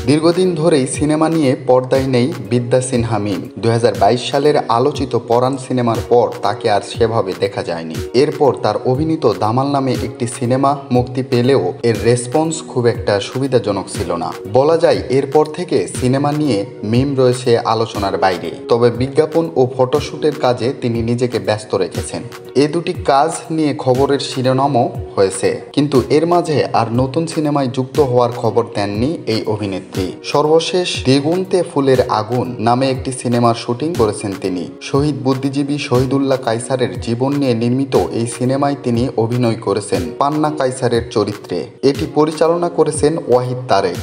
দীর্ঘদিন ধরেই সিনেমা নিয়ে পর্দায় নেই বিদ্যা সিনহা মিম। 2022 সালের আলোচিত পরাণ সিনেমার পর তাকে আর সেভাবে দেখা যায়নি। এরপর তার অভিনীত দামাল নামে একটি সিনেমা মুক্তি পেলেও এর রেসপন্স খুব একটা সুবিধাজনক ছিল না। বলা যায় এরপর থেকে সিনেমা নিয়ে মিম রয়েছে আলোচনার বাইরে। তবে বিজ্ঞাপন ও ফটোশুটের কাজে তিনি নিজেকে ব্যস্ত রেখেছেন। এ দুটি কাজ নিয়ে খবরের শিরোনামও হয়েছে, কিন্তু এর মাঝে আর নতুন সিনেমায় যুক্ত হওয়ার খবর দেননি এই অভিনেত্রী। সর্বশেষ দ্বিগুণতে ফুলের আগুন নামে একটি সিনেমার শুটিং করেছেন তিনি। শহীদ বুদ্ধিজীবী শহীদুল্লাহ কায়সারের জীবন নিয়ে নির্মিত এই সিনেমায় তিনি অভিনয় করেছেন পান্না কায়সারের চরিত্রে। এটি পরিচালনা করেছেন ওয়াহিদ তারেক।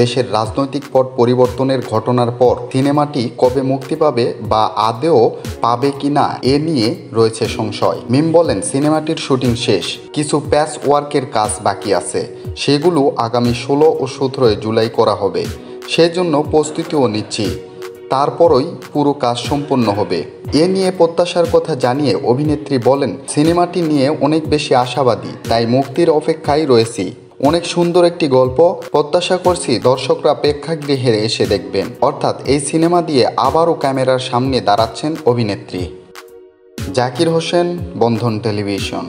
দেশের রাজনৈতিক পট পরিবর্তনের ঘটনার পর সিনেমাটি কবে মুক্তি পাবে বা আদৌ পাবে কিনা এ নিয়ে রয়েছে সংশয়। মিম বলেন, সিনেমাটির শুটিং শেষ, কিছু প্যাচ ওয়ার্কের কাজ বাকি আছে, সেগুলো আগামী 16 ও 17 জুলাই করা হবে। সেজন্য প্রস্তুতিও নিচ্ছি, তারপরই পুরো কাজ সম্পন্ন হবে। এ নিয়ে প্রত্যাশার কথা জানিয়ে অভিনেত্রী বলেন, সিনেমাটি নিয়ে অনেক বেশি আশাবাদী, তাই মুক্তির অপেক্ষায় রয়েছি। অনেক সুন্দর একটি গল্প, প্রত্যাশা করছি দর্শকরা প্রেক্ষাগৃহে এসে দেখবেন। অর্থাৎ এই সিনেমা দিয়ে আবারও ক্যামেরার সামনে দাঁড়াচ্ছেন অভিনেত্রী। জাকির হোসেন, বন্ধন টেলিভিশন।